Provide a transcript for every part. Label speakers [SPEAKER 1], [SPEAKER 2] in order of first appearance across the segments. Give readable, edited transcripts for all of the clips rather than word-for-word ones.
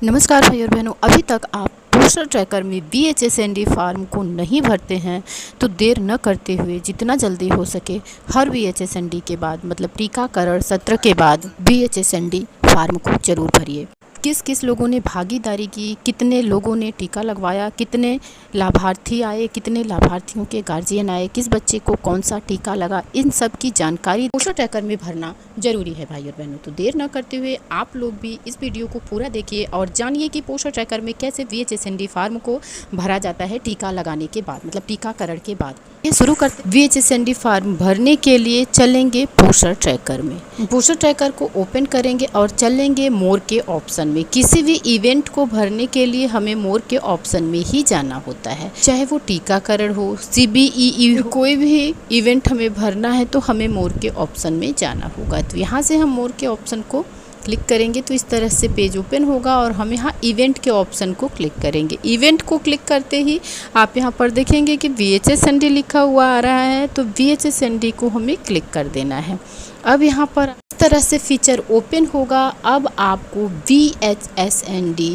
[SPEAKER 1] नमस्कार भाई और बहनों, अभी तक आप पोस्टर ट्रैकर में VHSND फार्म को नहीं भरते हैं तो देर न करते हुए जितना जल्दी हो सके हर VHSND के बाद मतलब टीकाकरण सत्र के बाद VHSND फार्म को जरूर भरिए। किस किस लोगों ने भागीदारी की, कितने लोगों ने टीका लगवाया, कितने लाभार्थी आए, कितने लाभार्थियों के गार्जियन आए, किस बच्चे को कौन सा टीका लगा, इन सब की जानकारी पोस्टर ट्रैकर में भरना जरूरी है भाई और बहनों। तो देर न करते हुए आप लोग भी इस वीडियो को पूरा देखिए और जानिए कि पोस्टर ट्रैकर में कैसे VHSND फार्म को भरा जाता है टीका लगाने के बाद मतलब टीकाकरण के बाद। ये शुरू करते VHSND फार्म भरने के लिए चलेंगे पोस्टर ट्रैकर में। पोस्टर ट्रैकर को ओपन करेंगे और चलेंगे मोर के ऑप्शन में। किसी भी इवेंट को भरने के लिए हमें मोर के ऑप्शन में ही जाना होता है, चाहे वो टीकाकरण हो, CBEE हो, कोई भी इवेंट हमें भरना है तो हमें मोर के ऑप्शन में जाना होगा। तो यहाँ से हम मोर के ऑप्शन को क्लिक करेंगे तो इस तरह से पेज ओपन होगा और हम यहाँ इवेंट के ऑप्शन को क्लिक करेंगे। इवेंट को क्लिक करते ही आप यहाँ पर देखेंगे कि VHSND लिखा हुआ आ रहा है, तो VHSND को हमें क्लिक कर देना है। अब यहाँ पर इस तरह से फीचर ओपन होगा। अब आपको VHSND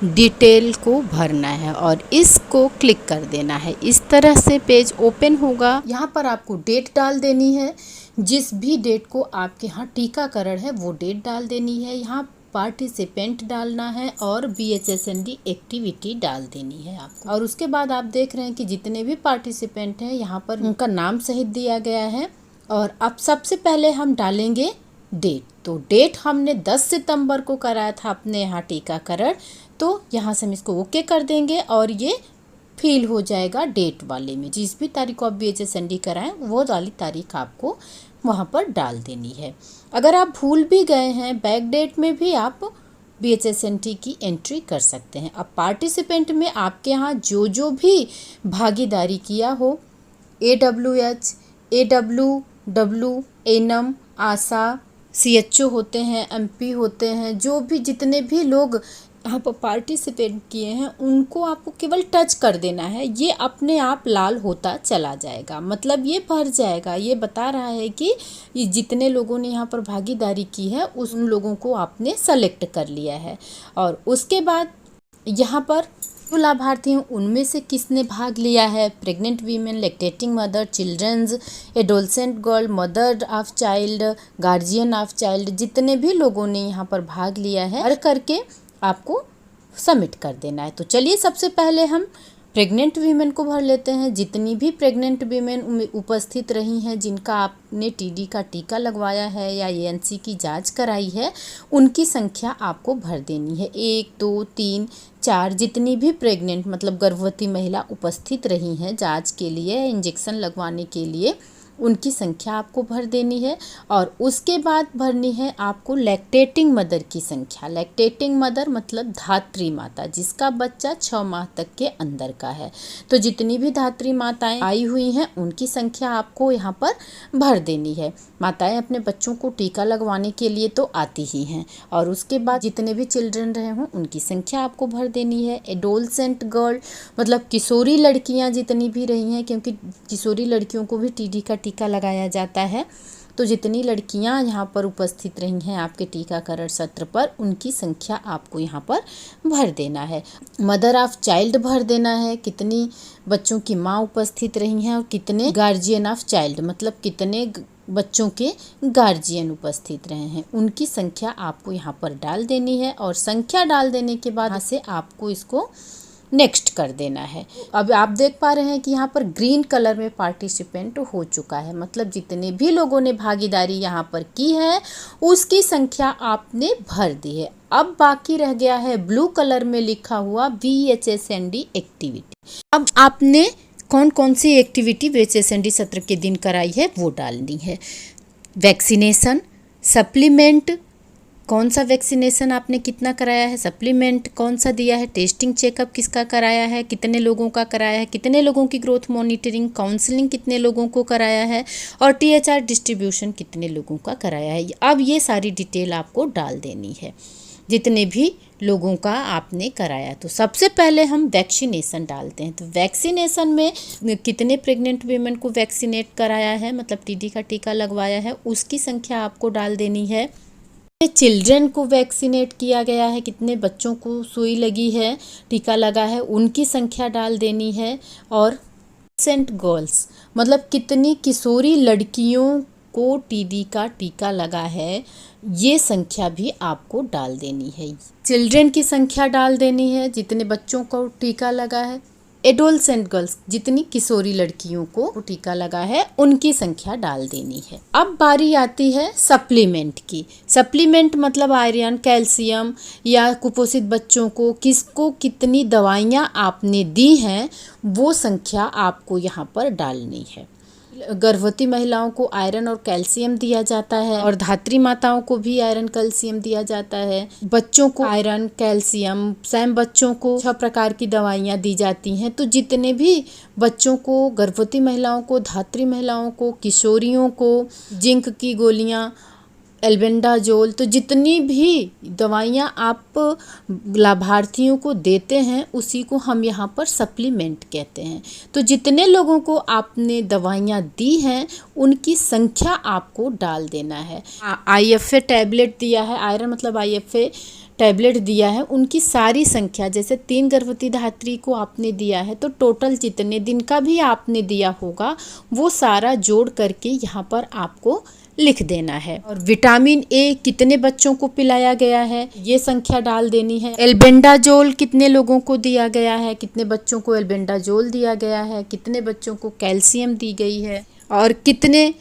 [SPEAKER 1] डिटेल को भरना है और इसको क्लिक कर देना है। इस तरह से पेज ओपन होगा। यहाँ पर आपको डेट डाल देनी है, जिस भी डेट को आपके यहाँ टीकाकरण है वो डेट डाल देनी है। यहाँ पार्टिसिपेंट डालना है और VHSND एक्टिविटी डाल देनी है आपको। और उसके बाद आप देख रहे हैं कि जितने भी पार्टिसिपेंट हैं यहाँ पर उनका नाम सहित दिया गया है। और अब सबसे पहले हम डालेंगे डेट। तो डेट हमने 10 सितंबर को कराया था अपने यहाँ टीकाकरण, तो यहाँ से हम इसको ओके कर देंगे और ये फिल हो जाएगा डेट वाले में। जिस भी तारीख को आप VHSND कराएं वो वाली तारीख आपको वहाँ पर डाल देनी है। अगर आप भूल भी गए हैं बैक डेट में भी आप VHSND की एंट्री कर सकते हैं। अब पार्टिसिपेंट में आपके यहाँ जो भी भागीदारी किया हो, AWH, AWW, एनम, आशा, CHO होते हैं, MP होते हैं, जो भी जितने भी लोग यहाँ पर पार्टिसिपेट किए हैं उनको आपको केवल टच कर देना है। ये अपने आप लाल होता चला जाएगा, मतलब ये भर जाएगा। ये बता रहा है कि ये जितने लोगों ने यहाँ पर भागीदारी की है उन लोगों को आपने सेलेक्ट कर लिया है। और उसके बाद यहाँ पर जो लाभार्थी हैं उनमें से किसने भाग लिया है, pregnant women, lactating mother, childrens, adolescent girl, mother of child, guardian of child, जितने भी लोगों ने यहाँ पर भाग लिया है हर करके आपको सबमिट कर देना है। तो चलिए सबसे पहले हम प्रेग्नेंट वीमेन को भर लेते हैं। जितनी भी प्रेग्नेंट वीमेन उपस्थित रही हैं जिनका आपने TD का टीका लगवाया है या ANC की जांच कराई है, उनकी संख्या आपको भर देनी है। 1, 2, 3, 4 जितनी भी प्रेग्नेंट मतलब गर्भवती महिला उपस्थित रही हैं जांच के लिए, इंजेक्शन लगवाने के लिए, उनकी संख्या आपको भर देनी है। और उसके बाद भरनी है आपको लैक्टेटिंग मदर की संख्या। लैक्टेटिंग मदर मतलब धात्री माता, जिसका बच्चा 6 माह तक के अंदर का है। तो जितनी भी धात्री माताएं आई हुई हैं उनकी संख्या आपको यहाँ पर भर देनी है। माताएं अपने बच्चों को टीका लगवाने के लिए तो आती ही हैं। और उसके बाद जितने भी चिल्ड्रन रहे हों उनकी संख्या आपको भर देनी है। एडोलसेंट गर्ल मतलब किशोरी लड़कियां जितनी भी रही हैं, क्योंकि किशोरी लड़कियों को भी TD का टीका लगाया जाता है, तो जितनी लड़कियां यहाँ पर उपस्थित रही हैं आपके टीकाकरण सत्र पर उनकी संख्या आपको यहाँ पर भर देना है। मदर ऑफ चाइल्ड भर देना है, कितनी बच्चों की माँ उपस्थित रही हैं, और कितने गार्जियन ऑफ चाइल्ड मतलब कितने बच्चों के गार्जियन उपस्थित रहे हैं, उनकी संख्या आपको यहाँ पर डाल देनी है। और संख्या डाल देने के बाद यहाँ से आपको इसको नेक्स्ट कर देना है। अब आप देख पा रहे हैं कि यहाँ पर ग्रीन कलर में पार्टिसिपेंट हो चुका है, मतलब जितने भी लोगों ने भागीदारी यहाँ पर की है उसकी संख्या आपने भर दी है। अब बाकी रह गया है ब्लू कलर में लिखा हुआ VHSND एक्टिविटी। अब आपने कौन कौन सी एक्टिविटी VHSND सत्र के दिन कराई है वो डालनी है। वैक्सीनेशन, सप्लीमेंट, कौन सा वैक्सीनेशन आपने कितना कराया है, सप्लीमेंट कौन सा दिया है, टेस्टिंग चेकअप किसका कराया है, कितने लोगों का कराया है, कितने लोगों की ग्रोथ मॉनिटरिंग काउंसलिंग कितने लोगों को कराया है, और THR डिस्ट्रीब्यूशन कितने लोगों का कराया है। अब ये सारी डिटेल आपको डाल देनी है जितने भी लोगों का आपने कराया। तो सबसे पहले हम वैक्सीनेशन डालते हैं। तो वैक्सीनेशन में कितने प्रेग्नेंट वीमेन को वैक्सीनेट कराया है मतलब TD का टीका लगवाया है उसकी संख्या आपको डाल देनी है। चिल्ड्रन को वैक्सीनेट किया गया है, कितने बच्चों को सुई लगी है, टीका लगा है, उनकी संख्या डाल देनी है। और सेंट गर्ल्स मतलब कितनी किशोरी लड़कियों को टीडी का टीका लगा है, ये संख्या भी आपको डाल देनी है। चिल्ड्रन की संख्या डाल देनी है, जितने बच्चों को टीका लगा है। एडोलसेंट गर्ल्स जितनी किशोरी लड़कियों को टीका लगा है, उनकी संख्या डाल देनी है। अब बारी आती है सप्लीमेंट की। सप्लीमेंट मतलब आयरन, कैल्शियम या कुपोषित बच्चों को किसको कितनी दवाइयाँ आपने दी हैं, वो संख्या आपको यहाँ पर डालनी है। गर्भवती महिलाओं को आयरन और कैल्शियम दिया जाता है, और धात्री माताओं को भी आयरन कैल्शियम दिया जाता है। बच्चों को आयरन कैल्शियम, सैम बच्चों को 6 प्रकार की दवाइयाँ दी जाती हैं। तो जितने भी बच्चों को, गर्भवती महिलाओं को, धात्री महिलाओं को, किशोरियों को जिंक की गोलियाँ, एल्बेंडाजोल, तो जितनी भी दवाइयाँ आप लाभार्थियों को देते हैं उसी को हम यहाँ पर सप्लीमेंट कहते हैं। तो जितने लोगों को आपने दवाइयाँ दी हैं उनकी संख्या आपको डाल देना है। IFA टैबलेट दिया है, आयरन मतलब IFA टैबलेट दिया है, उनकी सारी संख्या, जैसे 3 गर्भवती धात्री को आपने दिया है तो टोटल जितने दिन का भी आपने दिया होगा वो सारा जोड़ करके यहाँ पर आपको लिख देना है। और विटामिन ए कितने बच्चों को पिलाया गया है, ये संख्या डाल देनी है। एल्बेंडाजोल कितने लोगों को दिया गया है, कितने बच्चों को एल्बेंडाजोल दिया गया है, कितने बच्चों को कैल्शियम दी गई है, और कितने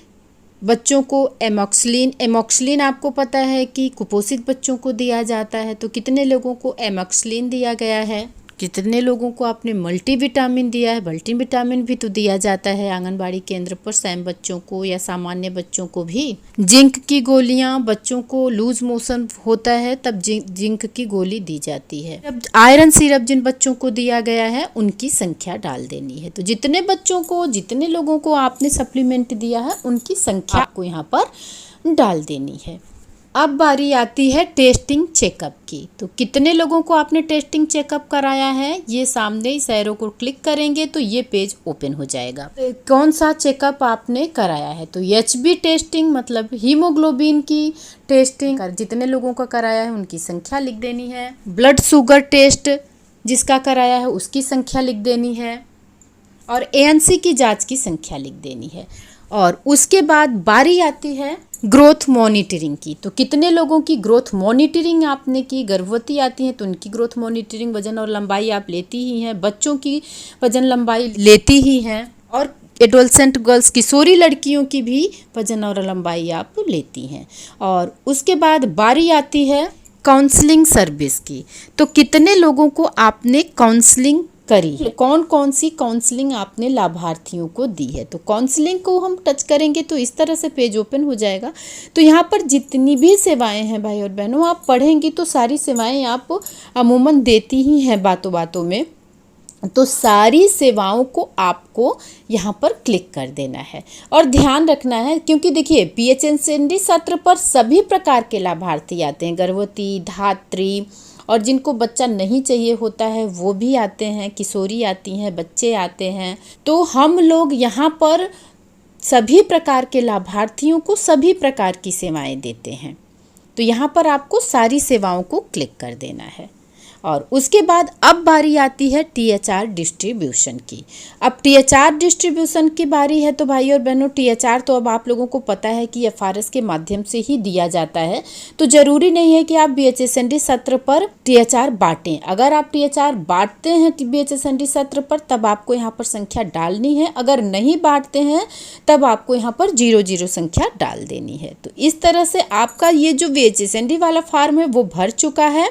[SPEAKER 1] बच्चों को एमॉक्सिलिन आपको पता है कि कुपोषित बच्चों को दिया जाता है, तो कितने लोगों को एमॉक्सिलिन दिया गया है। कितने लोगों को आपने मल्टीविटामिन दिया है। मल्टीविटामिन भी तो दिया जाता है आंगनबाड़ी केंद्र पर सैम बच्चों को या सामान्य बच्चों को भी। जिंक की गोलियां, बच्चों को लूज मोशन होता है तब जिंक की गोली दी जाती है। अब आयरन सिरप जिन बच्चों को दिया गया है उनकी संख्या डाल देनी है। तो जितने बच्चों को, जितने लोगों को आपने सप्लीमेंट दिया है उनकी संख्या आपको यहाँ पर डाल देनी है। अब बारी आती है टेस्टिंग चेकअप की। तो कितने लोगों को आपने टेस्टिंग चेकअप कराया है, ये सामने इस एरो को क्लिक करेंगे तो ये पेज ओपन हो जाएगा। कौन सा चेकअप आपने कराया है, तो HB टेस्टिंग मतलब हीमोग्लोबिन की टेस्टिंग जितने लोगों का कराया है उनकी संख्या लिख देनी है। ब्लड शुगर टेस्ट जिसका कराया है उसकी संख्या लिख देनी है, और ANC की जाँच की संख्या लिख देनी है। और उसके बाद बारी आती है ग्रोथ मॉनिटरिंग की। तो कितने लोगों की ग्रोथ मॉनिटरिंग आपने की, गर्भवती आती हैं तो उनकी ग्रोथ मॉनिटरिंग, वजन और लंबाई आप लेती ही हैं, बच्चों की वजन लंबाई लेती ही हैं, और एडोलसेंट गर्ल्स किशोरी लड़कियों की भी वजन और लंबाई आप लेती हैं। और उसके बाद बारी आती है काउंसलिंग सर्विस की। तो कितने लोगों को आपने काउंसलिंग करी है, कौन कौन सी काउंसलिंग आपने लाभार्थियों को दी है। तो काउंसलिंग को हम टच करेंगे तो इस तरह से पेज ओपन हो जाएगा। तो यहाँ पर जितनी भी सेवाएं हैं भाई और बहनों, आप पढ़ेंगी तो सारी सेवाएं आप अमूमन देती ही हैं बातों बातों में। तो सारी सेवाओं को आपको यहाँ पर क्लिक कर देना है और ध्यान रखना है, क्योंकि देखिए PHSND सत्र पर सभी प्रकार के लाभार्थी आते हैं, गर्भवती, धात्री, और जिनको बच्चा नहीं चाहिए होता है वो भी आते हैं, किशोरी आती हैं, बच्चे आते हैं। तो हम लोग यहाँ पर सभी प्रकार के लाभार्थियों को सभी प्रकार की सेवाएं देते हैं। तो यहाँ पर आपको सारी सेवाओं को क्लिक कर देना है। और उसके बाद अब बारी आती है THR डिस्ट्रीब्यूशन की। अब THR डिस्ट्रीब्यूशन की बारी है। तो भाई और बहनों, THR तो अब आप लोगों को पता है कि FRS के माध्यम से ही दिया जाता है। तो ज़रूरी नहीं है कि आप BHSND सत्र पर THR बांटें। अगर आप THR बांटते हैं BHSND सत्र पर तब आपको यहाँ पर संख्या डालनी है, अगर नहीं बांटते हैं तब आपको यहाँ पर 00 संख्या डाल देनी है। तो इस तरह से आपका ये जो BHSND वाला फॉर्म है वो भर चुका है।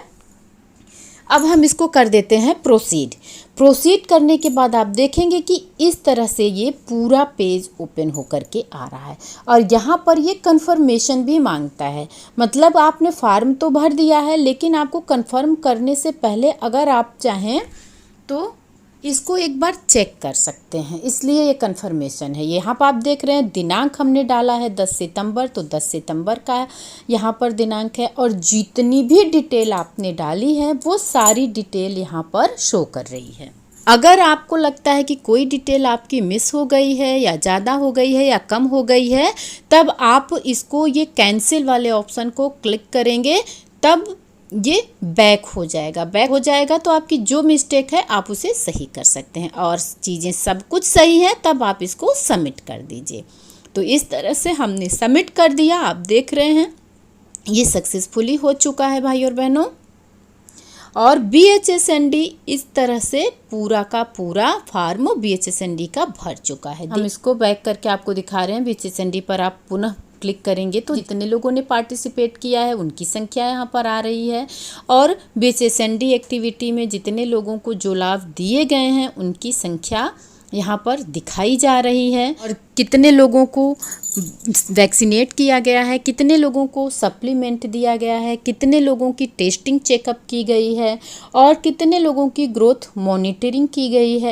[SPEAKER 1] अब हम इसको कर देते हैं प्रोसीड करने के बाद आप देखेंगे कि इस तरह से ये पूरा पेज ओपन होकर के आ रहा है। और यहाँ पर ये कंफर्मेशन भी मांगता है, मतलब आपने फॉर्म तो भर दिया है लेकिन आपको कंफर्म करने से पहले अगर आप चाहें तो इसको एक बार चेक कर सकते हैं, इसलिए ये कंफर्मेशन है। यहाँ पर आप देख रहे हैं दिनांक हमने डाला है 10 सितंबर, तो 10 सितंबर का यहाँ पर दिनांक है। और जितनी भी डिटेल आपने डाली है वो सारी डिटेल यहाँ पर शो कर रही है। अगर आपको लगता है कि कोई डिटेल आपकी मिस हो गई है या ज़्यादा हो गई है या कम हो गई है, तब आप इसको ये कैंसिल वाले ऑप्शन को क्लिक करेंगे, तब ये बैक हो जाएगा। बैक हो जाएगा तो आपकी जो मिस्टेक है आप उसे सही कर सकते हैं, और चीज़ें सब कुछ सही है तब आप इसको सबमिट कर दीजिए। तो इस तरह से हमने सबमिट कर दिया। आप देख रहे हैं ये सक्सेसफुली हो चुका है भाई और बहनों। और BHSND इस तरह से पूरा का पूरा फॉर्म BHSND का भर चुका है। हम इसको बैक करके आपको दिखा रहे हैं। BHSND पर आप पुनः क्लिक करेंगे तो जितने लोगों ने पार्टिसिपेट किया है उनकी संख्या यहाँ पर आ रही है, और BHSND एक्टिविटी में जितने लोगों को जो लाभ दिए गए हैं उनकी संख्या यहाँ पर दिखाई जा रही है, और कितने लोगों को वैक्सीनेट किया गया है, कितने लोगों को सप्लीमेंट दिया गया है, कितने लोगों की टेस्टिंग चेकअप की गई है, और कितने लोगों की ग्रोथ मॉनिटरिंग की गई है।